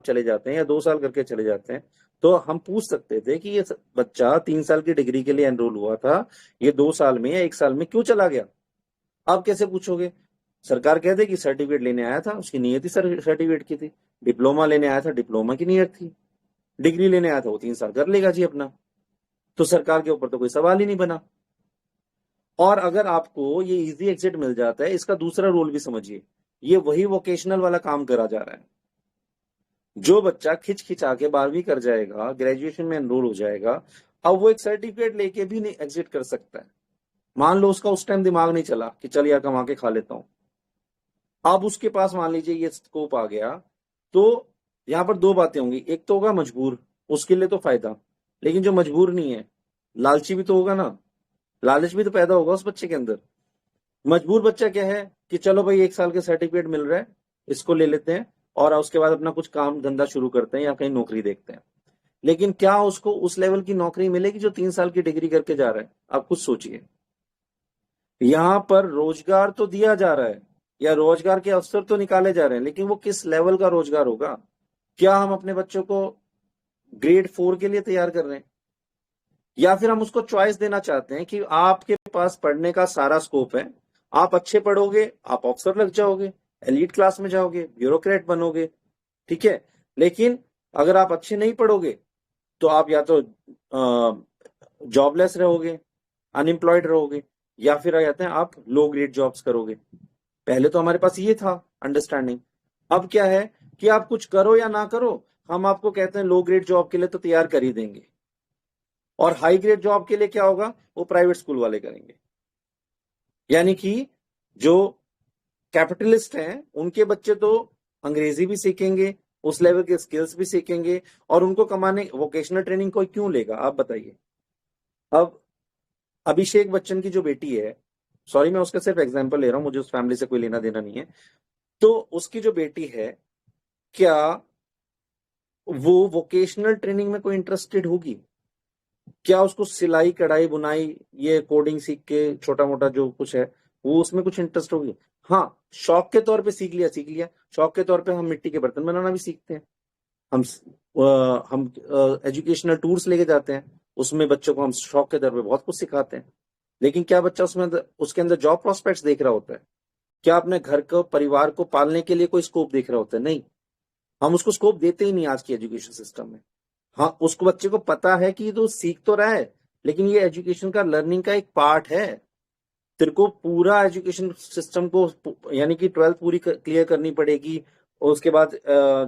चले जाते हैं या 2 साल करके चले जाते हैं, तो हम पूछ सकते थे कि ये बच्चा 3 साल की डिग्री के लिए एनरोल हुआ था, ये 2 साल में या 1 साल में क्यों चला गया? आप कैसे पूछोगे? सरकार कह दे कि सर्टिफिकेट लेने आया था, उसकी नीयत ही सर्टिफिकेट की थी। डिप्लोमा लेने आया था, डिप्लोमा की नीयत थी। डिग्री लेने आया था, वो 3 साल कर लेगा जी अपना। तो सरकार के ऊपर तो कोई सवाल ही नहीं बना। और अगर आपको ये इजी एग्जिट मिल जाता है, इसका दूसरा रोल भी समझिए, ये वही वोकेशनल वाला काम करा जा रहा है। जो बच्चा खिंच खिंचा के 12वीं कर जाएगा, ग्रेजुएशन में एनरोल हो जाएगा, अब वो एक सर्टिफिकेट लेके भी नहीं एग्जिट कर सकता है। मान लो उसका उस टाइम दिमाग नहीं चला कि चल यार कमा के खा लेता हूं, अब उसके पास मान लीजिए ये स्कोप आ गया, तो यहां पर दो बातें होंगी। एक तो होगा मजबूर, उसके लिए तो फायदा, लेकिन जो मजबूर नहीं है, लालची भी तो होगा ना, लालच भी तो पैदा होगा उस बच्चे के अंदर। मजबूर बच्चा क्या है कि चलो भाई 1 साल के सर्टिफिकेट मिल रहा है, इसको ले लेते हैं और उसके बाद अपना कुछ काम धंधा शुरू करते हैं या कहीं नौकरी देखते हैं। लेकिन क्या उसको उस लेवल की नौकरी मिलेगी जो 3 साल की डिग्री करके जा रहा है? आप खुद सोचिए। यहां पर रोजगार तो दिया जा रहा है या रोजगार के अवसर तो निकाले जा रहे हैं, लेकिन वो किस लेवल का रोजगार होगा? क्या हम अपने बच्चों को ग्रेड 4 के लिए तैयार कर रहे हैं, या फिर हम उसको चॉइस देना चाहते हैं कि आपके पास पढ़ने का सारा स्कोप है, आप अच्छे पढ़ोगे आप ऑफिसर लग जाओगे, एलीट क्लास में जाओगे, ब्यूरोक्रेट बनोगे, ठीक है। लेकिन अगर आप अच्छे नहीं पढ़ोगे तो आप या तो जॉबलेस रहोगे, अनएम्प्लॉयड रहोगे, या फिर आ जाते हैं आप लो ग्रेड जॉब्स करोगे। पहले तो हमारे पास ये था अंडरस्टैंडिंग। अब क्या है कि आप कुछ करो या ना करो, हम आपको कहते हैं लो ग्रेड जॉब के लिए तो तैयार कर ही देंगे, और हाई ग्रेड जॉब के लिए क्या होगा, वो प्राइवेट स्कूल वाले करेंगे। यानी कि जो कैपिटलिस्ट हैं उनके बच्चे तो अंग्रेजी भी सीखेंगे, उस लेवल के स्किल्स भी सीखेंगे, और उनको कमाने वोकेशनल ट्रेनिंग कोई क्यों लेगा, आप बताइए। अब अभिषेक बच्चन की जो बेटी है, सॉरी मैं उसका सिर्फ एग्जांपल ले रहा हूं, मुझे उस फैमिली से कोई लेना देना नहीं है, तो उसकी जो बेटी है, क्या वो वोकेशनल ट्रेनिंग में कोई इंटरेस्टेड होगी? क्या उसको सिलाई कढ़ाई बुनाई ये कोडिंग सीख के छोटा मोटा जो कुछ है वो उसमें कुछ इंटरेस्ट होगी? हाँ, शौक के तौर पे सीख लिया सीख लिया। शौक के तौर पे हम मिट्टी के बर्तन बनाना भी सीखते हैं, हम हम एजुकेशनल टूर्स लेके जाते हैं, उसमें बच्चों को हम शौक के तौर पे बहुत कुछ सिखाते हैं। लेकिन क्या बच्चा उसमें उसके अंदर जॉब प्रोस्पेक्ट्स देख रहा होता है? क्या अपने घर को परिवार को पालने के लिए कोई स्कोप देख रहा होता है? नहीं, हम उसको स्कोप देते ही नहीं आज की एजुकेशन सिस्टम में। हाँ, उसको बच्चे को पता है कि ये तो सीख तो रहा है, लेकिन ये एजुकेशन का लर्निंग का एक पार्ट है। तेरे को पूरा एजुकेशन सिस्टम को यानी कि 12th पूरी क्लियर करनी पड़ेगी, और उसके बाद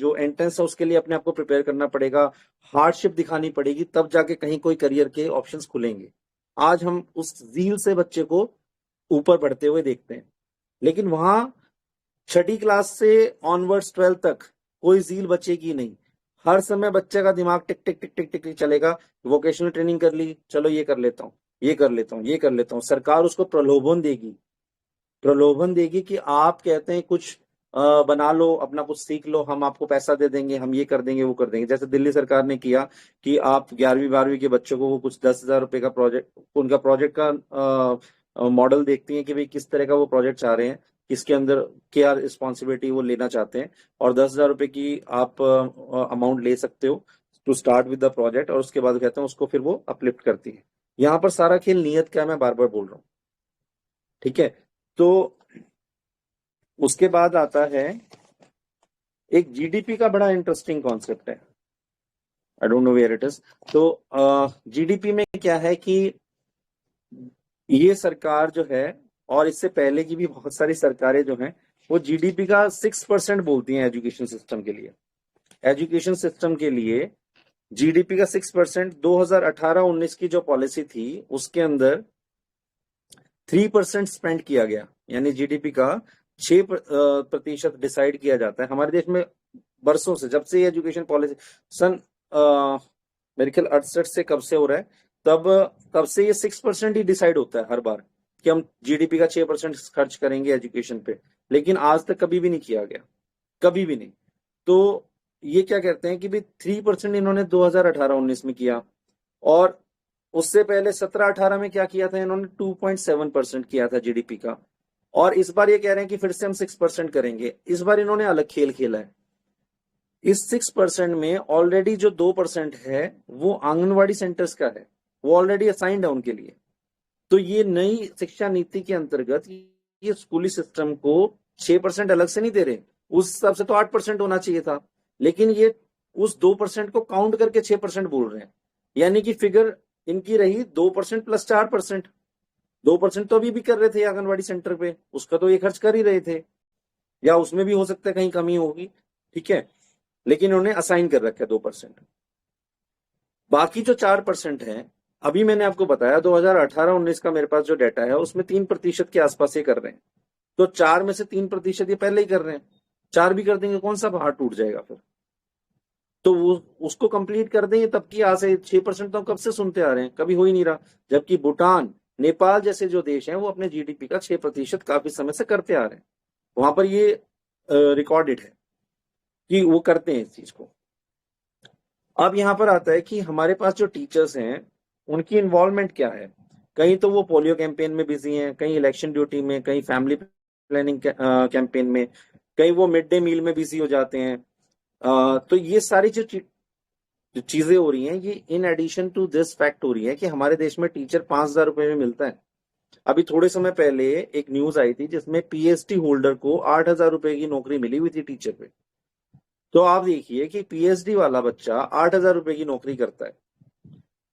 जो एंट्रेंस है उसके लिए अपने आप को प्रिपेयर करना पड़ेगा, हार्डशिप दिखानी पड़ेगी, तब जाके कहीं कोई करियर के ऑप्शंस खुलेंगे। आज हम उस जील से बच्चे को ऊपर बढ़ते हुए देखते हैं, लेकिन वहां छठी क्लास से ऑनवर्ड्स 12th तक कोई जील बचेगी नहीं। हर समय बच्चे का दिमाग टिक टिक टिक टिक टिक टिक चलेगा। वोकेशनल ट्रेनिंग कर ली, चलो ये कर लेता हूँ, ये कर लेता हूँ, ये कर लेता हूँ। सरकार उसको प्रलोभन देगी, प्रलोभन देगी कि आप कहते हैं कुछ बना लो, अपना कुछ सीख लो, हम आपको पैसा दे देंगे, हम ये कर देंगे वो कर देंगे। जैसे दिल्ली सरकार ने किया कि आप 11वीं 12वीं के बच्चों को वो कुछ 10,000 रुपए का प्रोजेक्ट, उनका प्रोजेक्ट का मॉडल देखती है कि भाई किस तरह का वो प्रोजेक्ट चाह रहे हैं, किसके अंदर क्या रिस्पॉन्सिबिलिटी वो लेना चाहते हैं, और 10,000 रुपए की आप अमाउंट ले सकते हो to start with the project, और उसके बाद कहते हैं उसको फिर वो अपलिफ्ट करती है। यहाँ पर सारा खेल नियत क्या है, मैं बार बार बोल रहा हूँ, ठीक है। तो उसके बाद आता है एक जीडीपी का बड़ा इंटरेस्टिंग कॉन्सेप्ट है, I don't know where it is. तो जीडीपी में क्या है कि ये सरकार जो है, और इससे पहले की भी बहुत सारी सरकारें जो हैं, वो जीडीपी का 6% बोलती हैं एजुकेशन सिस्टम के लिए। एजुकेशन सिस्टम के लिए जीडीपी का 6%। 2018-19 की जो पॉलिसी थी उसके अंदर 3% स्पेंड किया गया, यानी जीडीपी का 6% डिसाइड किया जाता है हमारे देश में बरसों से, जब से एजुकेशन पॉलिसी सन मेरे ख्याल 68 से कब से हो रहा है, तब तब से ये 6% ही डिसाइड होता है हर बार कि हम जीडीपी का 6% खर्च करेंगे एजुकेशन पे। लेकिन आज तक कभी भी नहीं किया गया, कभी भी नहीं। तो ये क्या कहते हैं कि भाई 3% इन्होंने 2018-19 में किया, और उससे पहले 17-18 में क्या किया था इन्होंने, 2.7% किया था जीडीपी का। और इस बार ये कह रहे हैं कि फिर से हम 6% करेंगे। इस बार इन्होंने अलग खेल खेला है। इस 6% में ऑलरेडी जो 2% है वो आंगनवाड़ी सेंटर्स का है, वो ऑलरेडी असाइंड है उनके लिए। तो ये नई शिक्षा नीति के अंतर्गत ये स्कूली सिस्टम को 6% अलग से नहीं दे रहे, उस हिसाब से तो 8% होना चाहिए था, लेकिन ये उस 2% को काउंट करके 6% बोल रहे हैं। यानी कि फिगर इनकी रही 2% प्लस 4%। 2% तो अभी भी कर रहे थे आंगनवाड़ी सेंटर पे, उसका तो ये खर्च कर ही रहे थे, या उसमें भी हो सकता है कहीं कमी होगी, ठीक है, लेकिन उन्होंने असाइन कर रखा है 2%। बाकी जो 4% है, अभी मैंने आपको बताया 2018-19 का मेरे पास जो डाटा है उसमें 3% के आसपास ये कर रहे हैं। तो 4 में से 3% ये पहले ही कर रहे हैं, 4 भी कर देंगे कौन सा पहाड़ टूट जाएगा फिर। तो वो उसको कंप्लीट कर देंगे तब की आज से 6% तो हम कब से सुनते आ रहे हैं, कभी हो ही नहीं रहा। जबकि भूटान, नेपाल जैसे जो देश हैं वो अपने जीडीपी का 6% काफी समय से करते आ रहे हैं, वहां पर ये रिकॉर्डेड है कि वो करते हैं इस चीज को। अब यहाँ पर आता है कि हमारे पास जो टीचर्स हैं उनकी इन्वॉल्वमेंट क्या है। कहीं तो वो पोलियो कैंपेन में बिजी हैं, कहीं इलेक्शन ड्यूटी में, कहीं फैमिली प्लानिंग कैंपेन में, कहीं वो मिड डे मील में बिजी हो जाते हैं। तो ये सारी जो चीजें हो रही हैं ये in addition to this fact हो रही है कि हमारे देश में टीचर 5,000 रुपए में मिलता है। अभी थोड़े समय पहले एक न्यूज आई थी जिसमें पीएचडी होल्डर को 8,000 रुपए की नौकरी मिली हुई थी टीचर पे। तो आप देखिए कि पीएचडी वाला बच्चा 8,000 रुपए की नौकरी करता है।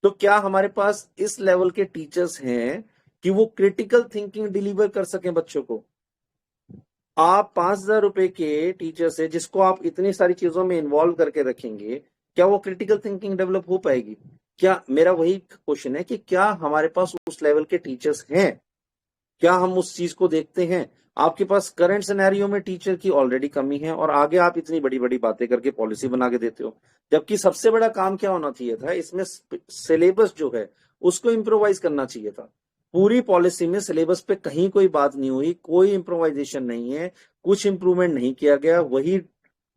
तो क्या हमारे पास इस लेवल के टीचर्स हैं कि वो क्रिटिकल थिंकिंग डिलीवर कर सकें बच्चों को। आप 5,000 रुपए के टीचर से जिसको आप इतनी सारी चीजों में इन्वॉल्व करके रखेंगे, क्या वो क्रिटिकल थिंकिंग डेवलप हो पाएगी? क्या, मेरा वही क्वेश्चन है कि क्या हमारे पास उस लेवल के टीचर्स हैं, क्या हम उस चीज को देखते हैं? आपके पास करंट सिनेरियो में टीचर की ऑलरेडी कमी है और आगे आप इतनी बड़ी बड़ी बातें करके पॉलिसी बना के देते हो, जबकि सबसे बड़ा काम क्या होना चाहिए था इसमें, सिलेबस जो है उसको इम्प्रोवाइज करना चाहिए था। पूरी पॉलिसी में सिलेबस पे कहीं कोई बात नहीं हुई, कोई इम्प्रोवाइजेशन नहीं है, कुछ इंप्रूवमेंट नहीं किया गया, वही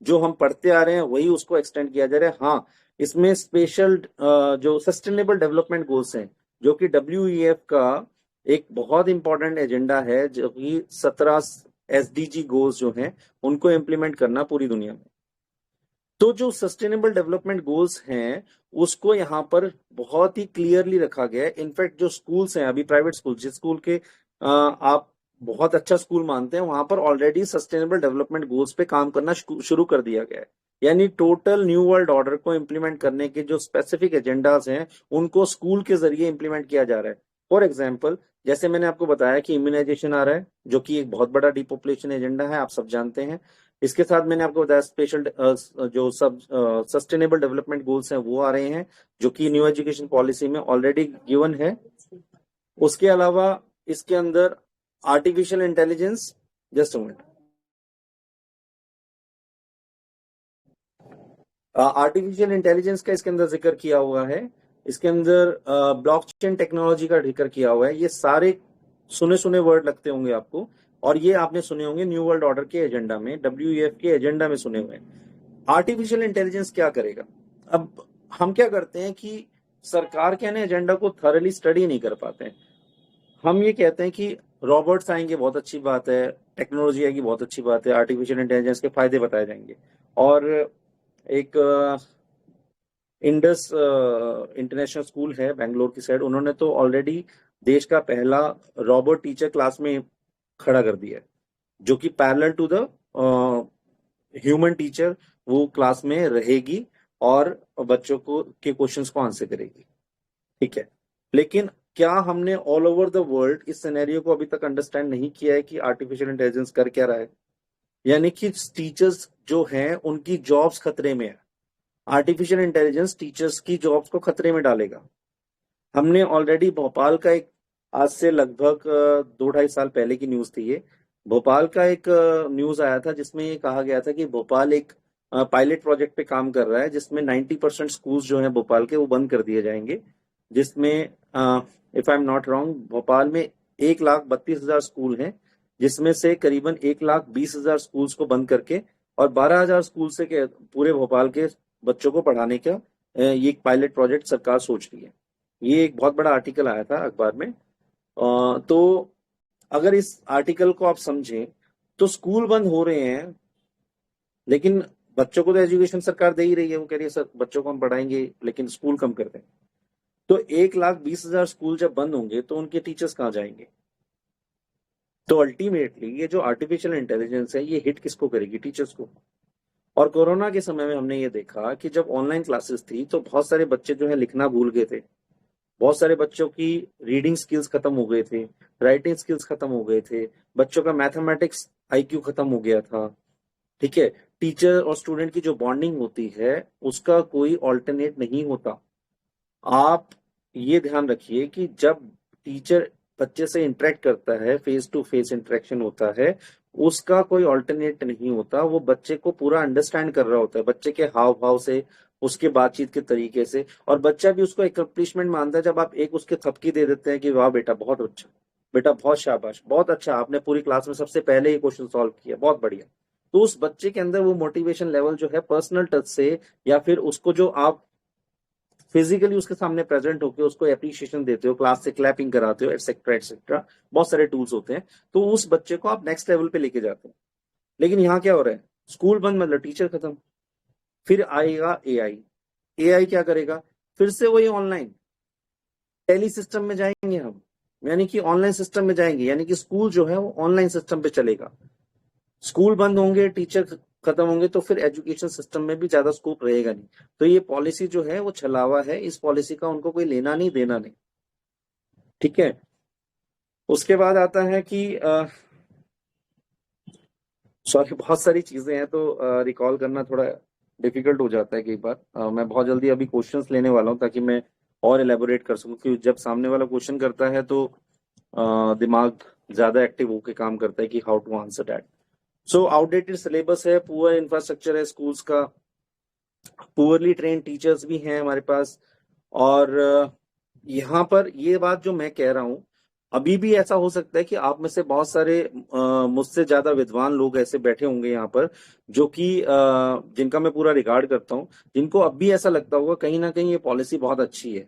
जो हम पढ़ते आ रहे हैं वही उसको एक्सटेंड किया जा रहा है। हाँ, इसमें स्पेशल जो सस्टेनेबल डेवलपमेंट गोल्स हैं, जो कि WEF का एक बहुत इंपॉर्टेंट एजेंडा है, जो कि 17 SDG गोल्स जो हैं उनको इम्प्लीमेंट करना पूरी दुनिया में। तो जो सस्टेनेबल डेवलपमेंट गोल्स हैं उसको यहाँ पर बहुत ही क्लियरली रखा गया है। इनफैक्ट जो स्कूल्स हैं अभी, प्राइवेट स्कूल, जिस स्कूल के आप बहुत अच्छा स्कूल मानते हैं, वहां पर ऑलरेडी सस्टेनेबल डेवलपमेंट गोल्स पे काम करना शुरू कर दिया गया है। यानी टोटल न्यू वर्ल्ड ऑर्डर को इम्प्लीमेंट करने के जो स्पेसिफिक एजेंडाज हैं उनको स्कूल के जरिए इम्प्लीमेंट किया जा रहा है। फॉर एग्जाम्पल, जैसे मैंने आपको बताया कि इम्यूनाइजेशन आ रहा है, जो कि एक बहुत बड़ा डिपॉपुलेशन एजेंडा है, आप सब जानते हैं। इसके साथ मैंने आपको बताया स्पेशल जो सब सस्टेनेबल डेवलपमेंट गोल्स हैं वो आ रहे हैं, जो कि न्यू एजुकेशन पॉलिसी में ऑलरेडी गिवन है। उसके अलावा इसके अंदर artificial intelligence, just a minute, artificial intelligence का इसके अंदर जिक्र किया हुआ है। इसके अंदर ब्लॉकचेन टेक्नोलॉजी का जिक्र किया हुआ है। ये सारे सुने सुने वर्ड लगते होंगे आपको, और ये आपने सुने होंगे न्यू वर्ल्ड ऑर्डर के एजेंडा में, WEF के एजेंडा में सुने हुए हैं। आर्टिफिशियल इंटेलिजेंस क्या करेगा? अब हम क्या करते हैं कि सरकार के एजेंडा को थॉरली स्टडी नहीं कर पाते हैं। हम ये कहते हैं कि रॉबोट्स आएंगे, बहुत अच्छी बात है, टेक्नोलॉजी आएगी, बहुत अच्छी बात है, आर्टिफिशियल इंटेलिजेंस के फायदे बताए जाएंगे। और एक इंडस इंटरनेशनल स्कूल है बेंगलोर की साइड, उन्होंने तो ऑलरेडी देश का पहला रोबोट टीचर क्लास में खड़ा कर दिया है, जो कि parallel to the human teacher वो क्लास में रहेगी और बच्चों को के क्वेश्चंस को आंसर करेगी, ठीक है। लेकिन क्या हमने ऑल ओवर द वर्ल्ड इस सिनेरियो को अभी तक अंडरस्टैंड नहीं किया है कि आर्टिफिशियल इंटेलिजेंस कर क्या रहा है? यानी कि टीचर्स जो हैं उनकी जॉब्स खतरे में है। आर्टिफिशियल इंटेलिजेंस टीचर्स की जॉब्स को खतरे में डालेगा। हमने ऑलरेडी भोपाल का एक, आज से लगभग 2-2.5 साल पहले की न्यूज थी ये, भोपाल का एक न्यूज आया था जिसमें ये कहा गया था कि भोपाल एक पायलट प्रोजेक्ट पे काम कर रहा है जिसमें 90% स्कूल्स जो हैं भोपाल के वो बंद कर दिए जाएंगे, जिसमें if I am not wrong Bhopal में 1,32,000 स्कूल हैं, जिसमें से करीबन 1,20,000 स्कूल्स को बंद करके और 12,000 स्कूल से के पूरे भोपाल के बच्चों को पढ़ाने का ये एक पायलट प्रोजेक्ट सरकार सोच रही है। ये एक बहुत बड़ा आर्टिकल आया था अखबार में। तो अगर इस आर्टिकल को आप समझें तो स्कूल बंद हो रहे हैं, लेकिन बच्चों को तो एजुकेशन सरकार दे ही रही है, वो कह रही है सर बच्चों को हम पढ़ाएंगे लेकिन स्कूल कम कर दें। तो 1,20,000 स्कूल जब बंद होंगे तो उनके टीचर्स कहाँ जाएंगे? तो अल्टीमेटली ये जो आर्टिफिशियल इंटेलिजेंस है ये हिट किसको करेगी? टीचर्स को। और कोरोना के समय में हमने ये देखा कि जब ऑनलाइन क्लासेस थी तो बहुत सारे बच्चे जो है लिखना भूल गए थे, बहुत सारे बच्चों की रीडिंग स्किल्स खत्म हो गए थे, राइटिंग स्किल्स खत्म हो गए थे, बच्चों का मैथमेटिक्स आईक्यू खत्म हो गया था। ठीक है, टीचर और स्टूडेंट की जो बॉन्डिंग होती है उसका कोई ऑल्टरनेट नहीं होता। आप ये ध्यान रखिए कि जब टीचर बच्चे से इंटरेक्ट करता है, फेस टू फेस इंटरेक्शन होता है, उसका कोई ऑल्टरनेट नहीं होता। वो बच्चे को पूरा अंडरस्टैंड कर रहा होता है, बच्चे के हाव भाव से, उसके बातचीत के तरीके से, और बच्चा भी उसको एकम्प्लिशमेंट मानता है जब आप एक उसके थपकी दे देते हैं कि वाह बेटा बहुत अच्छा, बेटा बहुत शाबाश, बहुत अच्छा, आपने पूरी क्लास में सबसे पहले ही क्वेश्चन सॉल्व किया, बहुत बढ़िया। तो उस बच्चे के अंदर वो मोटिवेशन लेवल जो है पर्सनल टच से, या फिर उसको जो आप फिजिकली उसके सामने प्रेजेंट होकर उसको एप्रिशिएशन देते हो, क्लास से क्लैपिंग कराते हो, एटसेट्रा एटसेट्रा, बहुत सारे टूल्स होते हैं, तो उस बच्चे को आप नेक्स्ट लेवल पे लेके जाते हो। लेकिन यहाँ क्या हो रहा है? स्कूल बंद मतलब टीचर खत्म। फिर आएगा एआई। एआई क्या करेगा? फिर से वही ऑनलाइन टेली सिस्टम में जाएंगे हम, यानी कि ऑनलाइन सिस्टम में जाएंगे, यानी कि स्कूल जो है वो ऑनलाइन सिस्टम पे चलेगा। स्कूल बंद होंगे, टीचर खत्म होंगे, तो फिर एजुकेशन सिस्टम में भी ज्यादा स्कोप रहेगा नहीं। तो ये पॉलिसी जो है वो छलावा है, इस पॉलिसी का उनको कोई लेना नहीं देना नहीं। ठीक है, उसके बाद आता है कि सॉरी बहुत सारी चीजें हैं तो रिकॉल करना थोड़ा डिफिकल्ट हो जाता है कई बार। मैं बहुत जल्दी अभी क्वेश्चंस लेने वाला हूं ताकि मैं और एलेबोरेट कर सकूं, क्योंकि जब सामने वाला क्वेश्चन करता है तो दिमाग ज्यादा एक्टिव होकर काम करता है कि how to answer that. So outdated syllabus है, पुअर इंफ्रास्ट्रक्चर है स्कूल्स का, पुअरली ट्रेन टीचर्स भी हैं हमारे पास। और यहाँ पर ये बात जो मैं कह रहा हूँ, अभी भी ऐसा हो सकता है कि आप में से बहुत सारे मुझसे ज्यादा विद्वान लोग ऐसे बैठे होंगे यहाँ पर, जो कि जिनका मैं पूरा रिगार्ड करता हूँ, जिनको अब भी ऐसा लगता होगा कहीं ना कहीं ये पॉलिसी बहुत अच्छी है।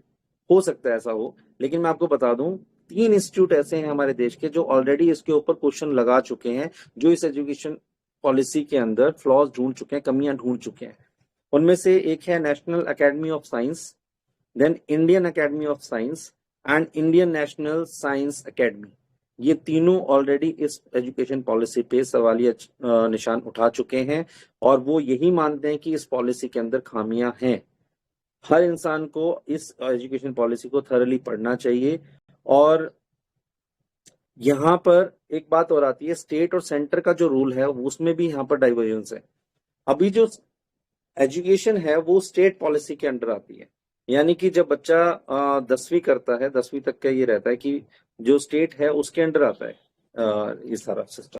हो सकता है ऐसा हो, लेकिन मैं आपको बता दूं 3 इंस्टीट्यूट ऐसे हैं हमारे देश के जो ऑलरेडी इसके ऊपर क्वेश्चन लगा चुके हैं, जो इस एजुकेशन पॉलिसी के अंदर फ्लॉज ढूंढ चुके हैं, कमियां ढूंढ चुके हैं। उनमें से एक है National Academy of Science, then Indian Academy of Science and Indian National Science Academy. ये तीनों ऑलरेडी इस एजुकेशन पॉलिसी पे सवालिया निशान उठा चुके हैं, और वो यही मानते हैं कि इस पॉलिसी के अंदर खामियां हैं। हर इंसान को इस एजुकेशन पॉलिसी को थरली पढ़ना चाहिए। और यहाँ पर एक बात और आती है, स्टेट और सेंटर का जो रूल है उसमें भी यहाँ पर डाइवर्जेंस है। अभी जो एजुकेशन है वो स्टेट पॉलिसी के अंडर आती है, यानी कि जब बच्चा 10वीं करता है, 10वीं तक का ये रहता है कि जो स्टेट है उसके अंडर आता है ये सारा सिस्टम।